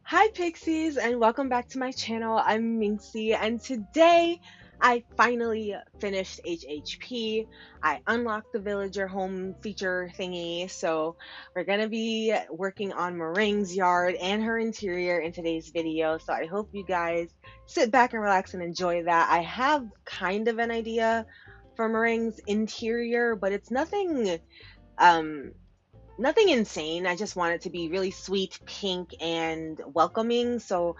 Hi Pixies and welcome back to my channel. I'm Minxie and today I finally finished HHP. I unlocked the villager home feature thingy, so we're gonna be working on Meringue's yard and her interior in today's video. So I hope you guys sit back and relax and enjoy that. I have kind of an idea for Meringue's interior, but it's um nothing insane. I just want it to be really sweet, pink, and welcoming. So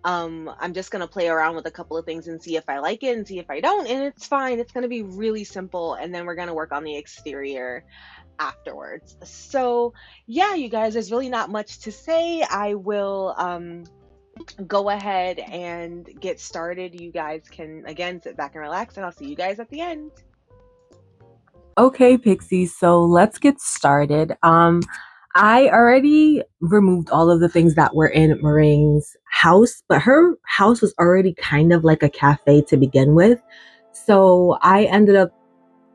I'm just gonna play around with a couple of things and see if I like it and see if I don't, and it's fine. It's gonna be really simple, and then we're gonna work on the exterior afterwards. So yeah, you guys, there's really not much to say. I will go ahead and get started. You guys can again sit back and relax, and I'll see you guys at the end. Okay, Pixie, so let's get started. I already removed all of the things that were in Meringue's house, but her house was already kind of like a cafe to begin with. So I ended up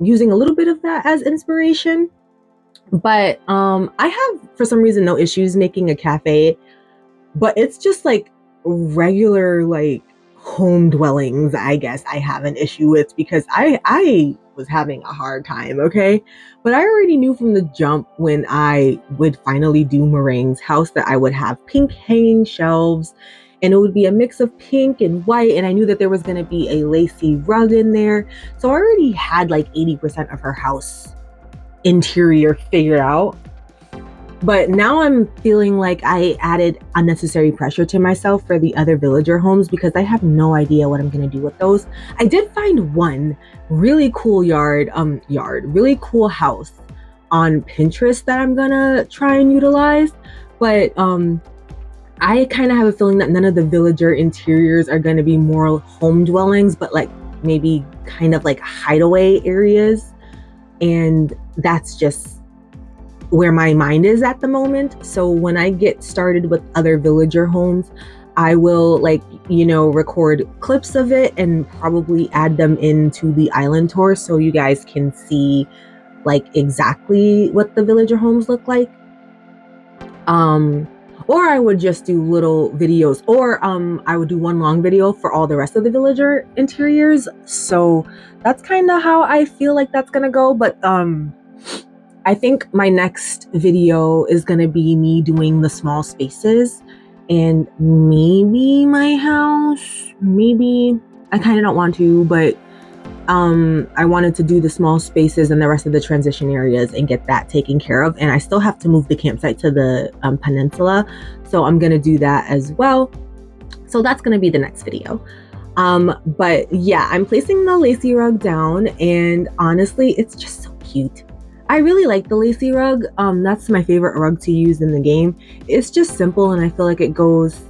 using a little bit of that as inspiration. But I have, for some reason, no issues making a cafe, but it's just like regular like home dwellings, I guess I have an issue with because I was having a hard time, okay? But I already knew from the jump when I would finally do Meringue's house that I would have pink hanging shelves, and it would be a mix of pink and white, and I knew that there was going to be a lacy rug in there. So I already had like 80% of her house interior figured out. But now I'm feeling like I added unnecessary pressure to myself for the other villager homes because I have no idea what I'm going to do with those. I did find one really cool really cool house on Pinterest that I'm going to try and utilize. But I kind of have a feeling that none of the villager interiors are going to be more home dwellings, but like maybe kind of like hideaway areas. And that's just where my mind is at the moment. So when I get started with other villager homes, I will record clips of it and probably add them into the island tour so you guys can see like exactly what the villager homes look like. Or I would just do little videos, or I would do one long video for all the rest of the villager interiors. So that's kind of how I feel like that's gonna go. But I think my next video is going to be me doing the small spaces and maybe my house. Maybe I kind of don't want to, but I wanted to do the small spaces and the rest of the transition areas and get that taken care of. And I still have to move the campsite to the peninsula. So I'm going to do that as well. So that's going to be the next video. But yeah, I'm placing the lacy rug down, and honestly, it's just so cute. I really like the lacy rug. That's my favorite rug to use in the game. It's just simple, and I feel like it goes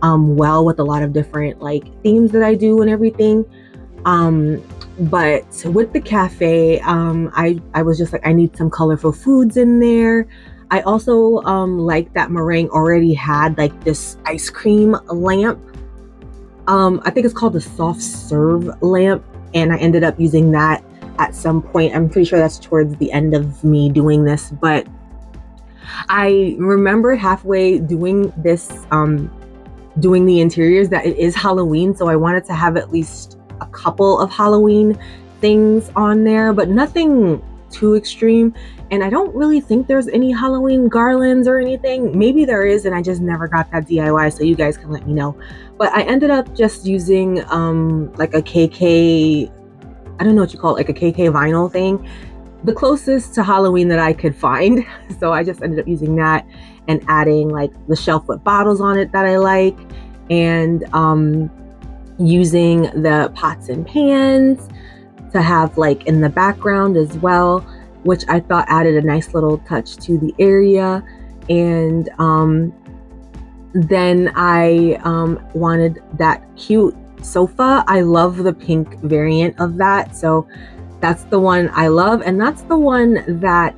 well with a lot of different like themes that I do and everything. But with the cafe, I was just like, I need some colorful foods in there. I also like that Meringue already had like this ice cream lamp. I think it's called the soft serve lamp, and I ended up using that at some point. I'm pretty sure that's towards the end of me doing this, but I remember halfway doing this, doing the interiors, that it is Halloween, so I wanted to have at least a couple of Halloween things on there, but nothing too extreme. And I don't really think there's any Halloween garlands or anything. Maybe there is, and I just never got that DIY, so you guys can let me know. But I ended up just using like a KK, I don't know what you call it, like a KK vinyl thing, the closest to Halloween that I could find. So I just ended up using that and adding like the shelf with bottles on it that I like, and using the pots and pans to have like in the background as well, which I thought added a nice little touch to the area. And then I wanted that cute sofa. I love the pink variant of that, so that's the one I love, and that's the one that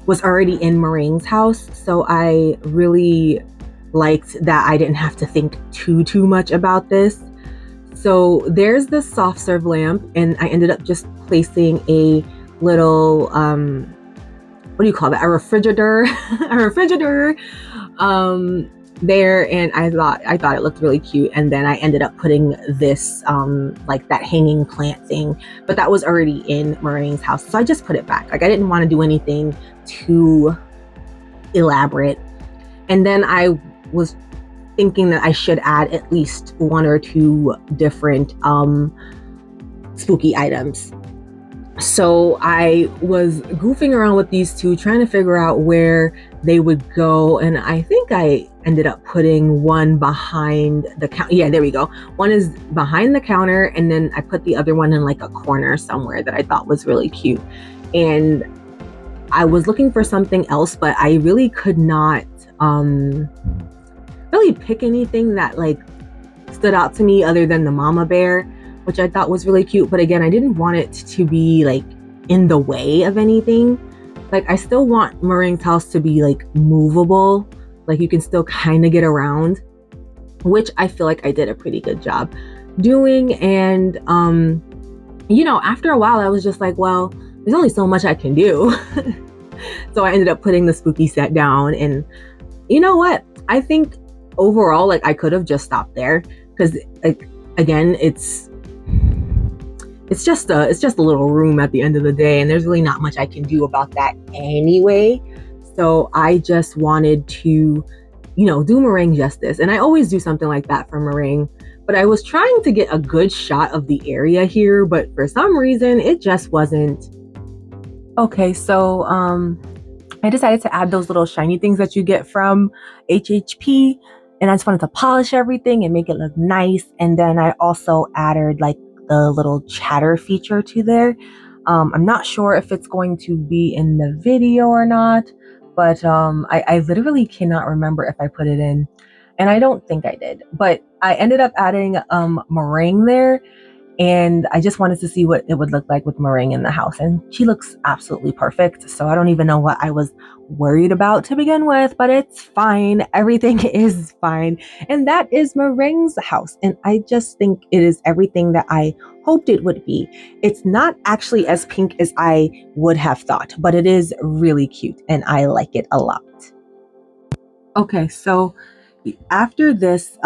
was already in Meringue's house. So I really liked that I didn't have to think too much about this. So there's the soft serve lamp, and I ended up just placing a little what do you call that? A refrigerator, a refrigerator there, and I thought it looked really cute. And then I ended up putting this like that hanging plant thing, but that was already in Meringue's house, so I just put it back. Like I didn't want to do anything too elaborate. And then I was thinking that I should add at least one or two different spooky items. So I was goofing around with these two, trying to figure out where they would go. And I think I ended up putting one behind the counter. Yeah, there we go. One is behind the counter, and then I put the other one in like a corner somewhere that I thought was really cute. And I was looking for something else, but I really could not really pick anything that like stood out to me other than the mama bear, which I thought was really cute. But again, I didn't want it to be like in the way of anything. Like I still want Meringue's house to be like movable, like you can still kind of get around, which I feel like I did a pretty good job doing. And after a while I was just like, well, there's only so much I can do. So I ended up putting the spooky set down. And you know what? I think overall, like I could have just stopped there, because like again, it's just a little room at the end of the day, and there's really not much I can do about that anyway. So I just wanted to, do Meringue justice. And I always do something like that for Meringue. But I was trying to get a good shot of the area here, but for some reason it just wasn't. Okay, so I decided to add those little shiny things that you get from HHP, and I just wanted to polish everything and make it look nice. And then I also added like the little chatter feature to there. I'm not sure if it's going to be in the video or not, but I literally cannot remember if I put it in, and I don't think I did, but I ended up adding Meringue there. And I just wanted to see what it would look like with Meringue in the house. And she looks absolutely perfect. So I don't even know what I was worried about to begin with, but it's fine. Everything is fine. And that is Meringue's house. And I just think it is everything that I hoped it would be. It's not actually as pink as I would have thought, but it is really cute and I like it a lot. Okay, so after this,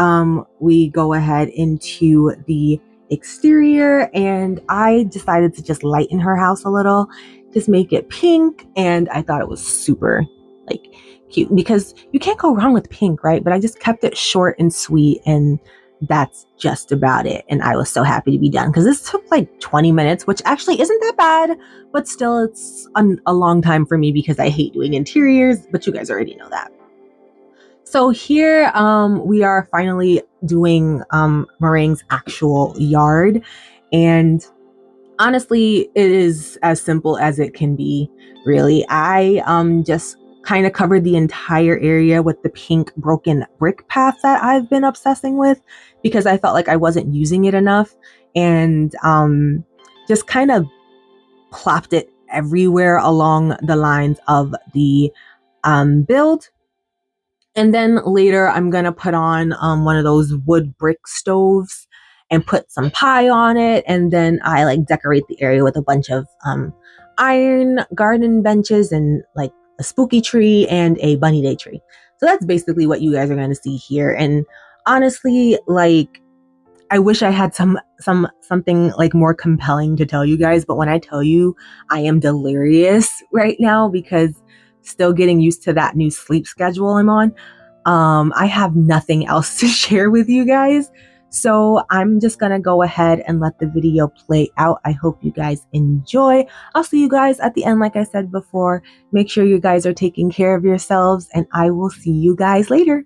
we go ahead into the exterior, and I decided to just lighten her house a little, just make it pink. And I thought it was super like cute, because you can't go wrong with pink, right? But I just kept it short and sweet, and that's just about it. And I was so happy to be done, because this took like 20 minutes, which actually isn't that bad, but still it's a long time for me because I hate doing interiors, but you guys already know that. So here we are finally doing Meringue's actual yard. And honestly, it is as simple as it can be, really. I just kind of covered the entire area with the pink broken brick path that I've been obsessing with, because I felt like I wasn't using it enough. And just kind of plopped it everywhere along the lines of the build. And then later, I'm going to put on one of those wood brick stoves and put some pie on it. And then I like decorate the area with a bunch of iron garden benches and like a spooky tree and a bunny day tree. So that's basically what you guys are going to see here. And honestly, like, I wish I had something like more compelling to tell you guys, but when I tell you, I am delirious right now because still getting used to that new sleep schedule I'm on. I have nothing else to share with you guys. So I'm just gonna go ahead and let the video play out. I hope you guys enjoy. I'll see you guys at the end, like I said before. Make sure you guys are taking care of yourselves, and I will see you guys later.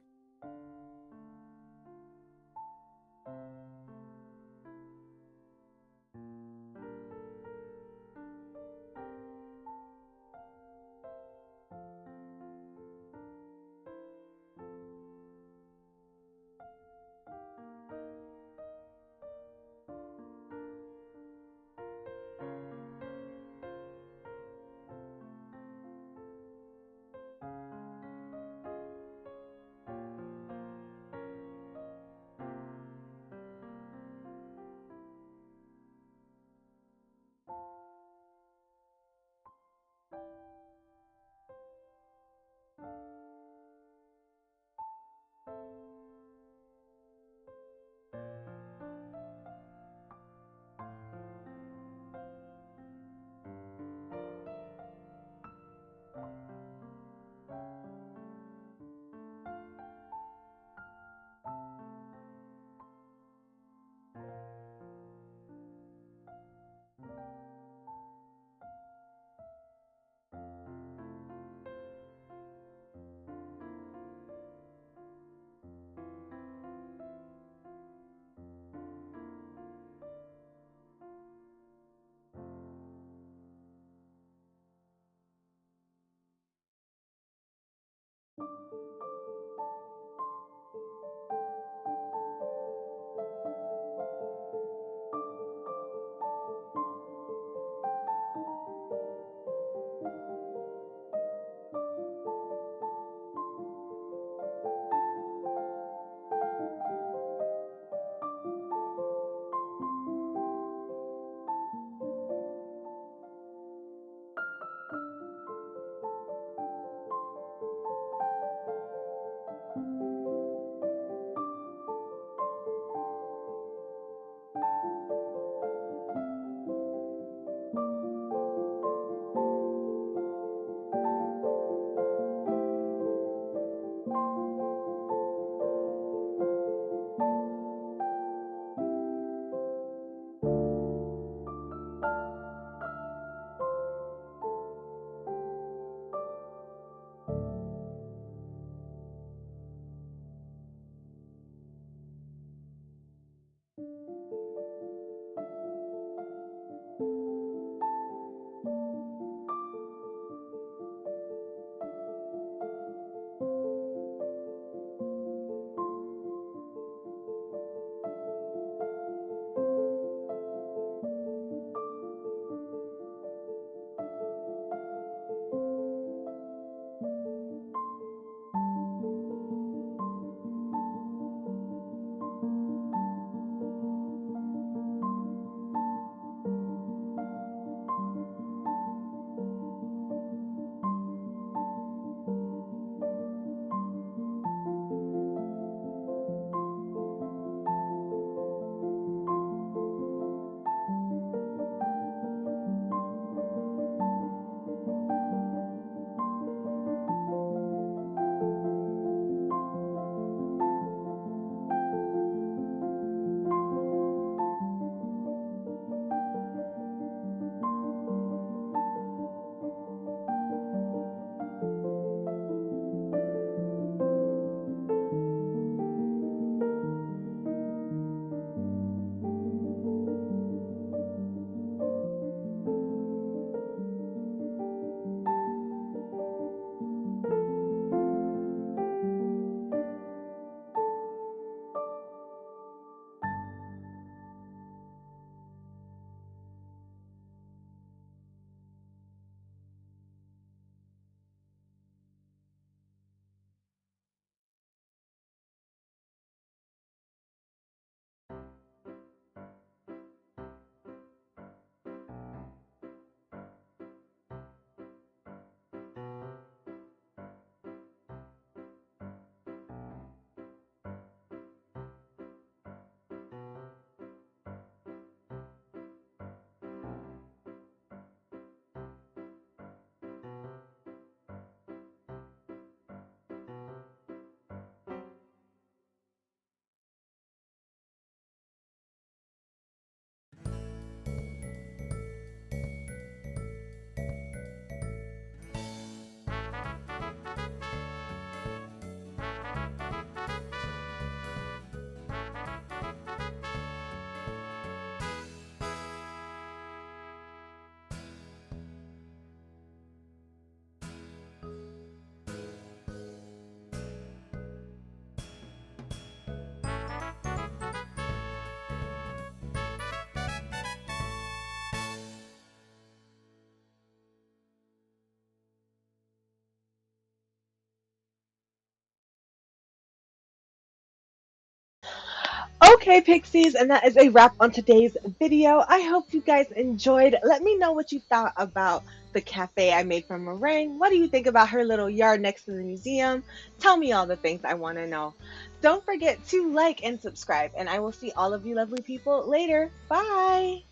Okay, Pixies, and that is a wrap on today's video. I hope you guys enjoyed. Let me know what you thought about the cafe I made from meringue. What do you think about her little yard next to the museum? Tell me all the things I want to know. Don't forget to like and subscribe, and I will see all of you lovely people later. Bye!